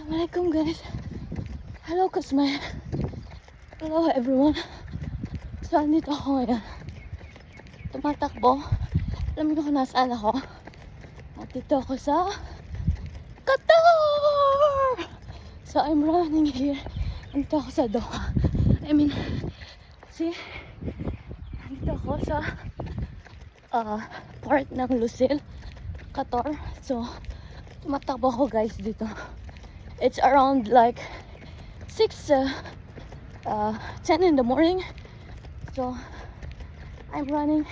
Assalamualaikum guys. Hello Kusmay. Hello everyone. So andito ako ngayon. Tumatakbo. Alam niyo kung nasaan ako? At dito ako sa Qatar! So I'm running here. Andito ako sa Doha. See? Andito ako sa port ng Lusail, Qatar. So tumatakbo ako guys dito. It's around like 10 in the morning. So I'm running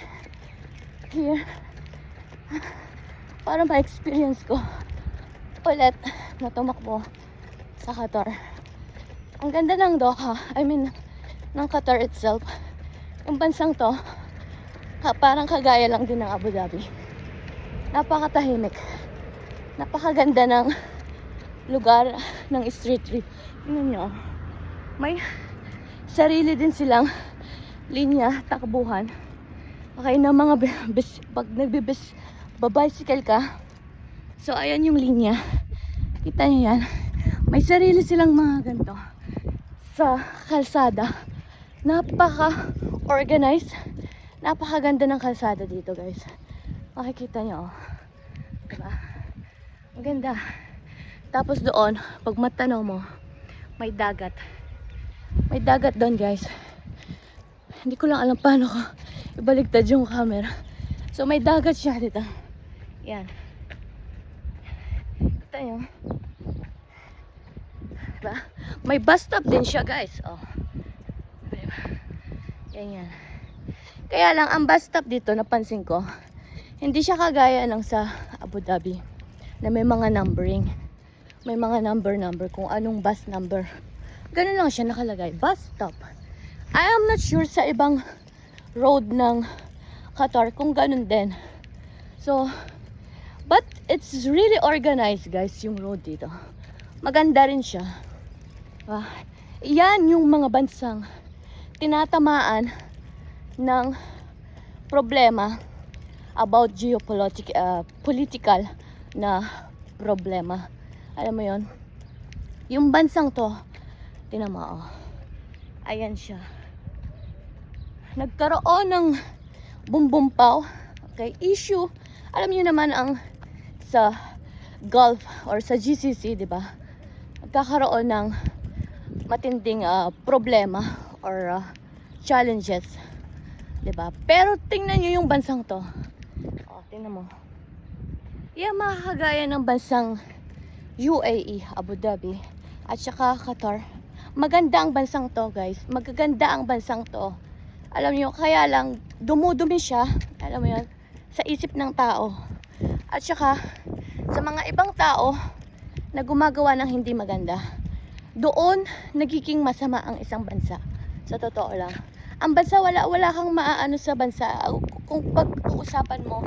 here para ma-experience ko ulit na tumakbo sa Qatar. Ang ganda ng Doha, ng Qatar itself. Yung bansang to, parang kagaya lang din ng Abu Dhabi. Napakatahimik. Napakaganda ng lugar ng street trip. Tingnan nyo. May sarili din silang linya, takbuhan. Okay, na mga pag babicycle ka. So, ayan yung linya. Kita nyo yan. May sarili silang mga ganito sa kalsada. Napaka-organized. Napakaganda ng kalsada dito, guys. Makikita nyo, oh. Diba? Maganda. Tapos doon, pag matanaw mo, may dagat. May dagat doon, guys. Hindi ko lang alam paano ko ibaligtad yung camera. So, may dagat siya dito. Yan. Kita nyo. Diba? May bus stop din siya, guys. Oh. Diba? Yan, yan. Kaya lang, ang bus stop dito, napansin ko, hindi siya kagaya ng sa Abu Dhabi na may mga numbering. May mga number kung anong bus number. Ganun lang siya nakalagay. Bus stop. I am not sure sa ibang road ng Qatar kung ganun din. So, but it's really organized, guys, yung road dito. Maganda rin siya. Yan yung mga bansang tinatamaan ng problema about political na problema. Alam mo yon, yung bansang to, tinan mo, oh. Ayan siya. Nagkaroon ng bumbumpaw, okay, issue. Alam niyo naman ang sa Gulf or sa GCC, di ba? Nagkakaroon ng matinding problema or challenges, di ba? Pero tingnan niyo yung bansang to. Oh, tingnan mo. Yan makakagaya ng bansang UAE, Abu Dhabi, at saka Qatar. Maganda ang bansang to, guys. Magaganda ang bansang to. Alam niyo, kaya lang dumudumi siya, alam mo yan, sa isip ng tao. At saka sa mga ibang tao na gumagawa ng hindi maganda. Doon nagiging masama ang isang bansa. Sa totoo lang. Ang bansa, wala kang maaano sa bansa kung pag-uusapan mo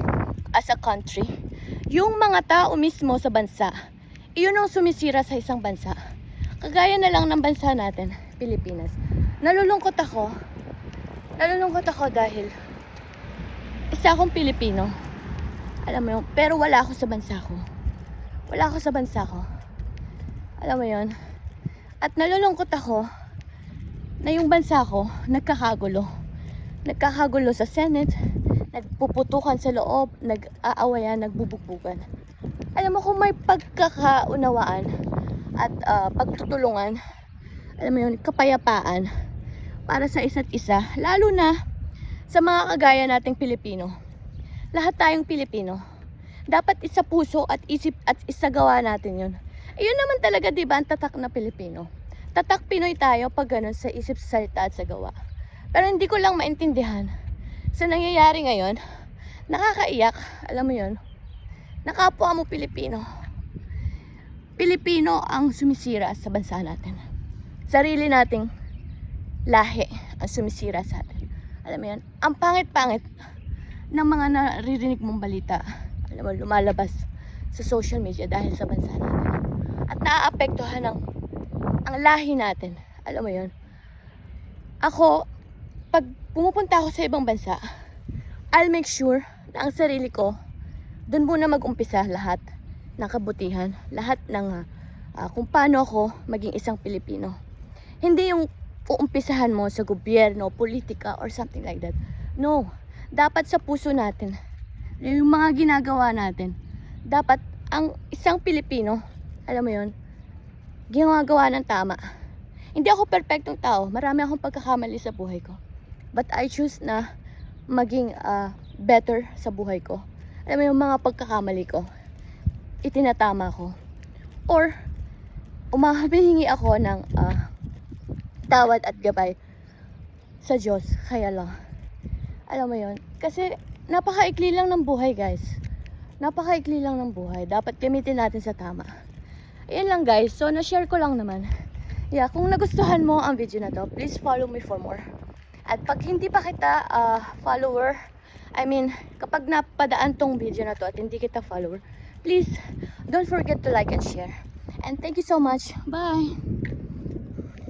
as a country. Yung mga tao mismo sa bansa, iyon ang sumisira sa isang bansa. Kagaya na lang ng bansa natin, Pilipinas. Nalulungkot ako dahil isa akong Pilipino. Alam mo yun, pero wala ako sa bansa ko. Wala ako sa bansa ko. Alam mo yun? At nalulungkot ako na yung bansa ko nagkakagulo. Nagkakagulo sa Senate, nagpuputukan sa loob, nag-aawayan, nagbubugbugan. Alam mo, kung may pagkakaunawaan at pagtutulungan, alam mo yun, kapayapaan para sa isa't isa, lalo na sa mga kagaya nating Pilipino. Lahat tayong Pilipino. Dapat isa puso at isip at isagawa natin yun. Ayun naman talaga, di ba, ang tatak na Pilipino. Tatak Pinoy tayo pag ganun sa isip, salita at sa gawa. Pero hindi ko lang maintindihan sa nangyayari ngayon. Nakakaiyak, alam mo yun. Nakapwa mo Pilipino. Pilipino ang sumisira sa bansa natin. Sarili nating lahi ang sumisira sa atin. Alam mo yan, ang pangit-pangit ng mga naririnig mong balita. Alam mo, lumalabas sa social media dahil sa bansa natin. At naaapektuhan ang lahi natin. Alam mo yun. Ako, pag pumupunta ako sa ibang bansa, I'll make sure na ang sarili ko, doon muna mag-umpisa lahat ng kabutihan, lahat ng kung paano ako maging isang Pilipino. Hindi yung uumpisahan mo sa gobyerno, politika, or something like that. No, dapat sa puso natin. Yung mga ginagawa natin. Dapat ang isang Pilipino, alam mo yun, ginagawa ng tama. Hindi ako perfectong tao. Marami akong pagkakamali sa buhay ko. But I choose na maging better sa buhay ko. Alam mo yung mga pagkakamali ko, itinatama ko. Or, humihingi ako ng tawad at gabay sa Diyos. Kaya lang. Alam mo yun? Kasi napakaikli lang ng buhay, guys. Napakaikli lang ng buhay. Dapat gamitin natin sa tama. Ayan lang, guys. So, na-share ko lang naman. Yeah, kung nagustuhan mo ang video na to, please follow me for more. At pag hindi pa kita follower, kapag napadaan tong video na to at hindi kita follower, please don't forget to like and share. And thank you so much. Bye!